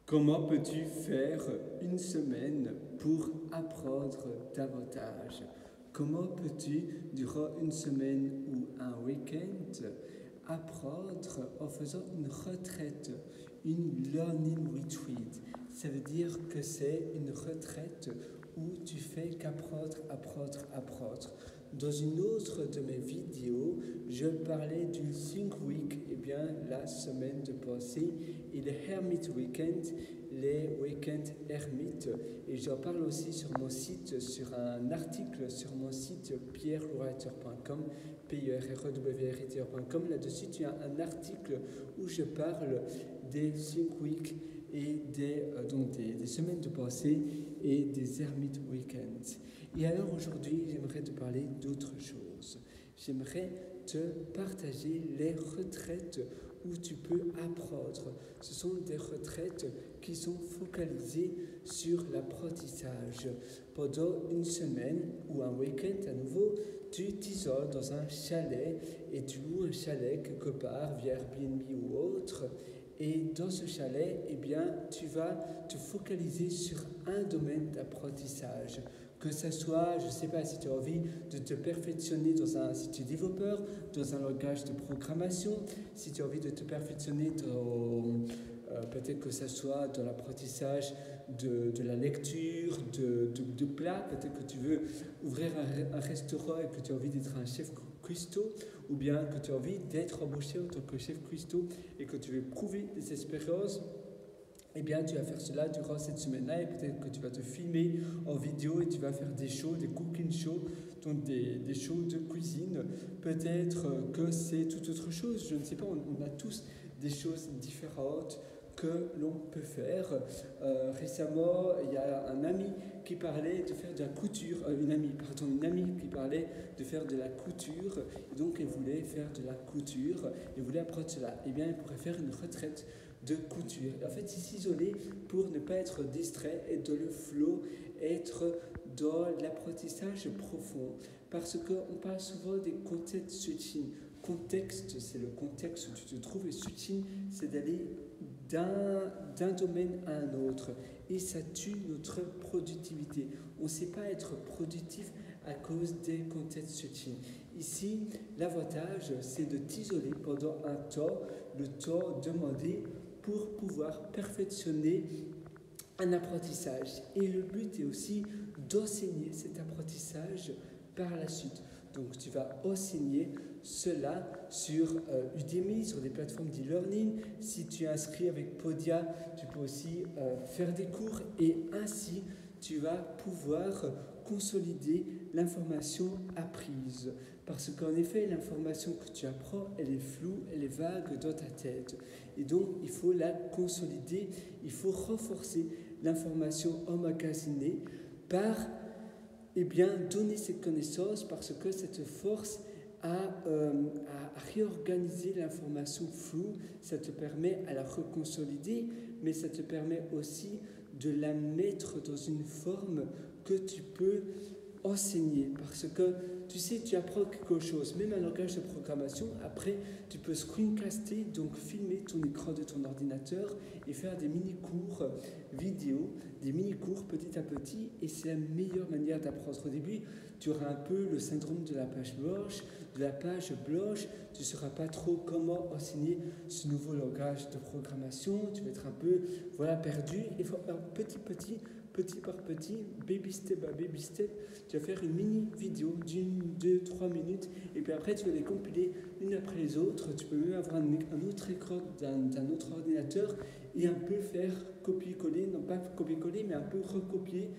Comment peux-tu faire une semaine pour apprendre davantage? Comment peux-tu, durant une semaine ou un week-end, apprendre en faisant une retraite, une learning retreat? Ça veut dire que c'est une retraite où tu fais qu'apprendre, apprendre, apprendre. Dans une autre de mes vidéos, je parlais du Think Week, et bien la semaine de pensée, et le Hermit Weekend, les week-ends ermites. Et j'en parle aussi sur mon site, sur un article sur mon site pierrelewriter.com, pierrelewriter.com. Là-dessus, tu as un article où je parle des Think Week et des semaines de pensée et des Hermit Weekends. Et alors aujourd'hui, j'aimerais te parler d'autre chose. J'aimerais te partager les retraites où tu peux apprendre. Ce sont des retraites qui sont focalisées sur l'apprentissage. Pendant une semaine ou un week-end à nouveau, tu t'isoles dans un chalet et tu loues un chalet quelque part via Airbnb ou autre. Et dans ce chalet, eh bien, tu vas te focaliser sur un domaine d'apprentissage. Que ce soit, je ne sais pas, si tu as envie de te perfectionner si tu es développeur, dans un langage de programmation, si tu as envie de te perfectionner peut-être que ce soit dans l'apprentissage de la lecture, de plats, peut-être que tu veux ouvrir un restaurant et que tu as envie d'être un chef cuistot, ou bien que tu as envie d'être embauché en tant que chef cuistot et que tu veux prouver des expériences. Eh bien, tu vas faire cela durant cette semaine-là et peut-être que tu vas te filmer en vidéo et tu vas faire des shows, des cooking shows, donc des shows de cuisine. Peut-être que c'est toute autre chose, je ne sais pas, on a tous des choses différentes que l'on peut faire. Récemment, il y a un ami qui parlait de faire de la couture, une amie qui parlait de faire de la couture, et donc elle voulait faire de la couture, elle voulait apprendre cela. Eh bien, elle pourrait faire une retraite de couture. En fait, c'est s'isoler pour ne pas être distrait, être dans le flow, être dans l'apprentissage profond. Parce qu'on parle souvent des context switching. Contexte, c'est le contexte où tu te trouves, et switching, c'est d'aller d'un domaine à un autre. Et ça tue notre productivité. On ne sait pas être productif à cause des context switching. Ici, l'avantage, c'est de t'isoler pendant un temps, le temps demandé pour pouvoir perfectionner un apprentissage. Et le but est aussi d'enseigner cet apprentissage par la suite. Donc tu vas enseigner cela sur Udemy, sur des plateformes d'e-learning. Si tu es inscrit avec Podia, tu peux aussi faire des cours et ainsi tu vas pouvoir consolider l'information apprise. Parce qu'en effet, l'information que tu apprends, elle est floue, elle est vague dans ta tête. Et donc, il faut la consolider, il faut renforcer l'information emmagasinée par donner cette connaissance, parce que ça te force à réorganiser l'information floue, ça te permet à la reconsolider, mais ça te permet aussi de la mettre dans une forme que tu peux enseigner. Parce que tu sais, tu apprends quelque chose, même un langage de programmation, après tu peux screencaster, donc filmer ton écran de ton ordinateur et faire des mini-cours vidéo, des mini-cours petit à petit, et c'est la meilleure manière d'apprendre. Au début, tu auras un peu le syndrome de la page blanche, tu ne sauras pas trop comment enseigner ce nouveau langage de programmation, tu vas être un peu perdu, il faut faire petit par petit, baby step by baby step, tu vas faire une mini vidéo d'une, 2, 3 minutes, et puis après tu vas les compiler l'une après les autres. Tu peux même avoir un autre écran d'un autre ordinateur et un peu faire copier-coller, non pas copier-coller, mais un peu recopier.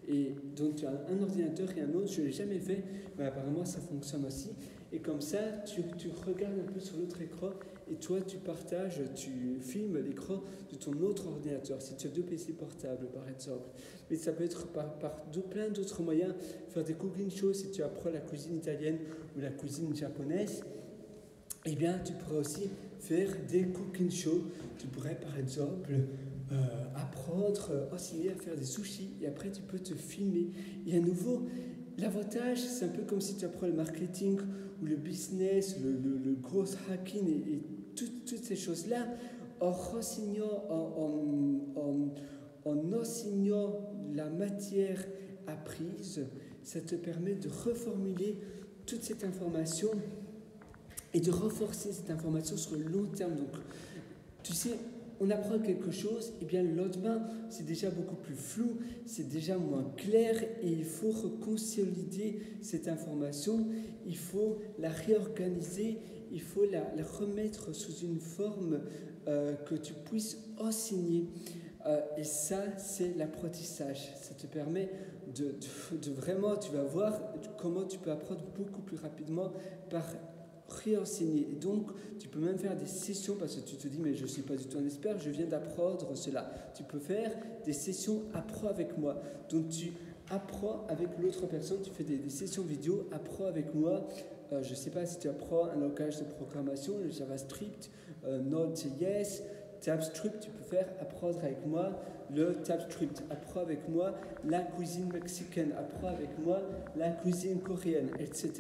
Et donc tu as un ordinateur et un autre, je ne l'ai jamais fait, mais apparemment ça fonctionne aussi. Et comme ça, tu regardes un peu sur l'autre écran et toi tu partages, tu filmes l'écran de ton autre ordinateur, si tu as 2 PC portables par exemple. Mais ça peut être par plein d'autres moyens, faire des cooking shows si tu apprends la cuisine italienne ou la cuisine japonaise. Eh bien, tu pourrais aussi faire des cooking shows. Tu pourrais par exemple apprendre, enseigner à faire des sushis, et après tu peux te filmer. Et à nouveau, l'avantage, c'est un peu comme si tu apprends le marketing ou le business, le growth hacking et toutes ces choses-là, en renseignant, en apprise, ça te permet de reformuler toute cette information et de renforcer cette information sur le long terme. Donc, tu sais, on apprend quelque chose, et bien le lendemain, c'est déjà beaucoup plus flou, c'est déjà moins clair, et il faut reconsolider cette information, il faut la réorganiser, il faut la remettre sous une forme que tu puisses enseigner. Et ça, c'est l'apprentissage. Ça te permet de vraiment, tu vas voir comment tu peux apprendre beaucoup plus rapidement par réenseigner. Et donc, tu peux même faire des sessions parce que tu te dis, mais je ne suis pas du tout un expert, je viens d'apprendre cela. Tu peux faire des sessions apprends avec moi. Donc, tu apprends avec l'autre personne, tu fais des sessions vidéo, apprends avec moi. Je ne sais pas si tu apprends un langage de programmation, le JavaScript, Node.js, TypeScript, tu peux faire apprendre avec moi le TypeScript, apprends avec moi la cuisine mexicaine, apprends avec moi la cuisine coréenne, etc.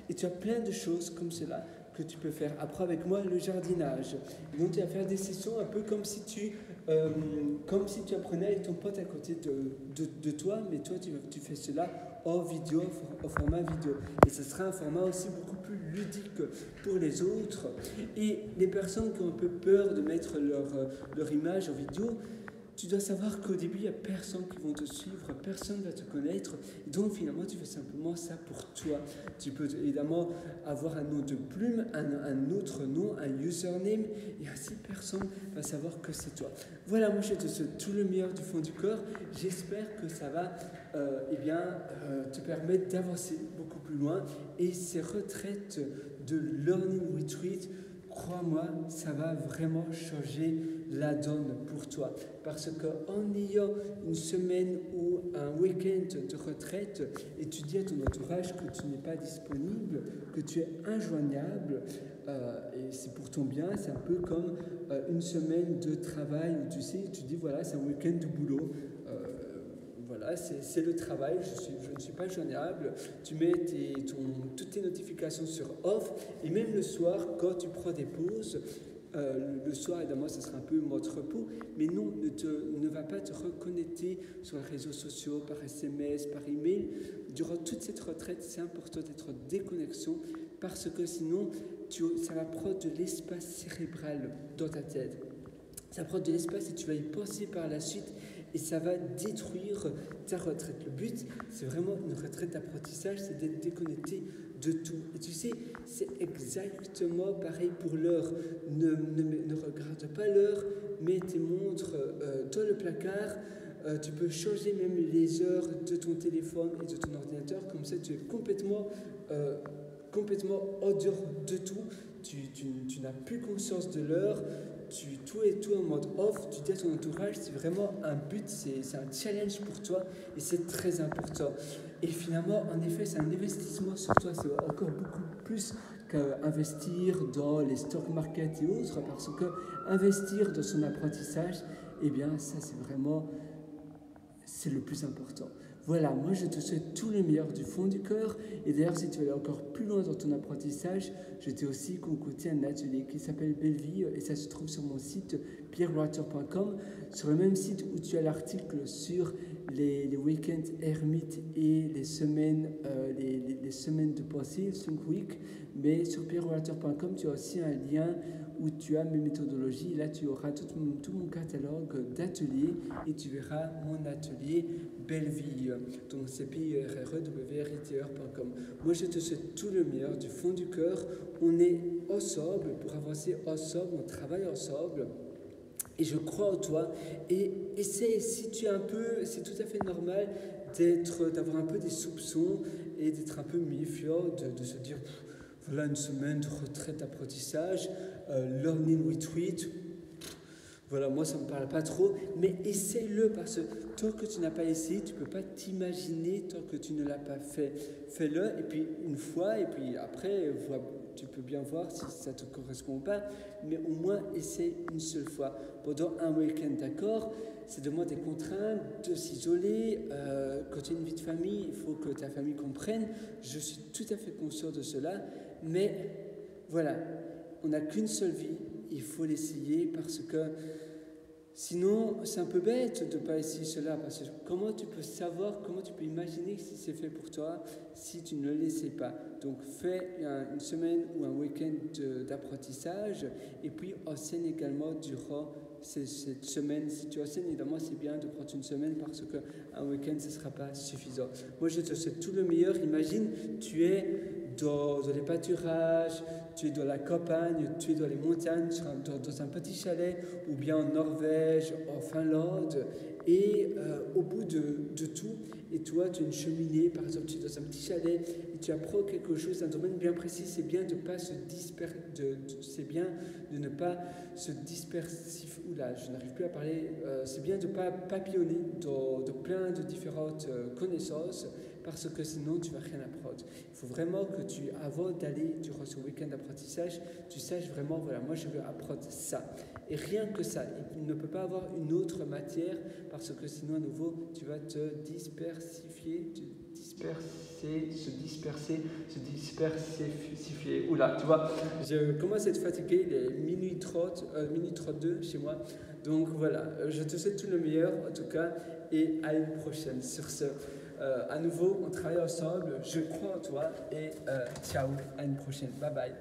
Et tu as plein de choses comme cela que tu peux faire. Apprends avec moi le jardinage. Et donc tu vas faire des sessions un peu comme si tu apprenais avec ton pote à côté de toi, mais toi tu fais cela en vidéo, au format vidéo. Et ce sera un format aussi beaucoup plus ludique pour les autres. Et les personnes qui ont un peu peur de mettre leur image en vidéo, tu dois savoir qu'au début, il n'y a personne qui va te suivre, personne ne va te connaître. Donc finalement, tu fais simplement ça pour toi. Tu peux évidemment avoir un nom de plume, un autre nom, un username, et ainsi personne ne va savoir que c'est toi. Voilà, moi je te souhaite tout le meilleur du fond du corps. J'espère que ça va te permettre d'avancer beaucoup plus loin. Et ces retraites de Learning Retreat, crois-moi, ça va vraiment changer la donne pour toi. Parce qu'en ayant une semaine ou un week-end de retraite et tu dis à ton entourage que tu n'es pas disponible, que tu es injoignable, et c'est pour ton bien, c'est un peu comme une semaine de travail où tu sais, tu dis voilà, c'est un week-end de boulot. Voilà, c'est le travail, je ne suis pas joignable. Tu mets toutes tes notifications sur off et même le soir, quand tu prends des pauses, le soir, évidemment, ce sera un peu mode repos, mais non, ne va pas te reconnecter sur les réseaux sociaux, par SMS, par email. Durant toute cette retraite, c'est important d'être en déconnexion parce que sinon, ça va prendre de l'espace cérébral dans ta tête. Ça prend de l'espace et tu vas y penser par la suite et ça va détruire ta retraite. Le but, c'est vraiment une retraite d'apprentissage, c'est d'être déconnecté de tout. Et tu sais, c'est exactement pareil pour l'heure. Ne regarde pas l'heure, mets tes montres dans le placard. Tu peux changer même les heures de ton téléphone et de ton ordinateur. Comme ça, tu es complètement en dehors de tout. Tu n'as plus conscience de l'heure. Tout est tout en mode off, tu dis à ton entourage, c'est vraiment un but, c'est un challenge pour toi et c'est très important. Et finalement, en effet, c'est un investissement sur toi, c'est encore beaucoup plus qu'investir dans les stock markets et autres, parce que investir dans son apprentissage, eh bien, ça c'est le plus important. Voilà, moi je te souhaite tout le meilleur du fond du cœur. Et d'ailleurs, si tu veux aller encore plus loin dans ton apprentissage, je t'ai aussi concocté un atelier qui s'appelle Belleville et ça se trouve sur mon site pierrewriter.com, sur le même site où tu as l'article sur les week-ends ermites et les semaines de pensée, 5 week. Mais sur pierrewriter.com, tu as aussi un lien où tu as mes méthodologies. Là, tu auras tout mon catalogue d'ateliers et tu verras mon atelier Belleville. Donc, c'est pierrewriter.com. Moi, je te souhaite tout le meilleur du fond du cœur. On est ensemble pour avancer ensemble, on travaille ensemble. Et je crois en toi. Et essaie, si tu es c'est tout à fait normal d'avoir un peu des soupçons et d'être un peu méfiant, de se dire voilà une semaine de retraite d'apprentissage, learning retreat. Voilà, moi ça ne me parle pas trop, mais essaye-le parce que tant que tu n'as pas essayé, tu ne peux pas t'imaginer tant que tu ne l'as pas fait. Fais-le, et puis une fois, et puis après, tu peux bien voir si ça te correspond ou pas, mais au moins essaye une seule fois. Pendant un week-end, d'accord, c'est de moi des contraintes, de s'isoler. Quand tu as une vie de famille, il faut que ta famille comprenne. Je suis tout à fait conscient de cela, mais voilà, on n'a qu'une seule vie. Il faut l'essayer parce que Sinon, c'est un peu bête de ne pas essayer cela, parce que comment tu peux savoir, comment tu peux imaginer si c'est fait pour toi si tu ne l'essaies pas. Donc fais une semaine ou un week-end d'apprentissage, et puis enseigne également durant cette semaine. Si tu enseignes, évidemment, c'est bien de prendre une semaine parce qu'un week-end, ce ne sera pas suffisant. Moi, je te souhaite tout le meilleur. Imagine, tu es dans les pâturages, tu es dans la campagne, tu es dans les montagnes, dans un petit chalet, ou bien en Norvège, en Finlande, et au bout de tout, et toi tu es une cheminée, par exemple tu es dans un petit chalet, et tu apprends quelque chose, un domaine bien précis, c'est bien de pas se disperser, c'est bien de ne pas se disperser, oula, je n'arrive plus à parler, c'est bien de ne pas papillonner dans plein de différentes connaissances, parce que sinon tu ne vas rien apprendre. Il faut vraiment que avant d'aller durant ce week-end d'apprentissage, tu saches vraiment, voilà, moi je veux apprendre ça. Et rien que ça, il ne peut pas avoir une autre matière, parce que sinon à nouveau tu vas te dispersifier, se dispersifier. Oula, tu vois, je commence à être fatigué, il est minuit 30, minuit 32 chez moi. Donc voilà, je te souhaite tout le meilleur en tout cas, et à une prochaine. Sur ce, à nouveau, on travaille ensemble, je crois en toi, et ciao, à une prochaine, bye bye.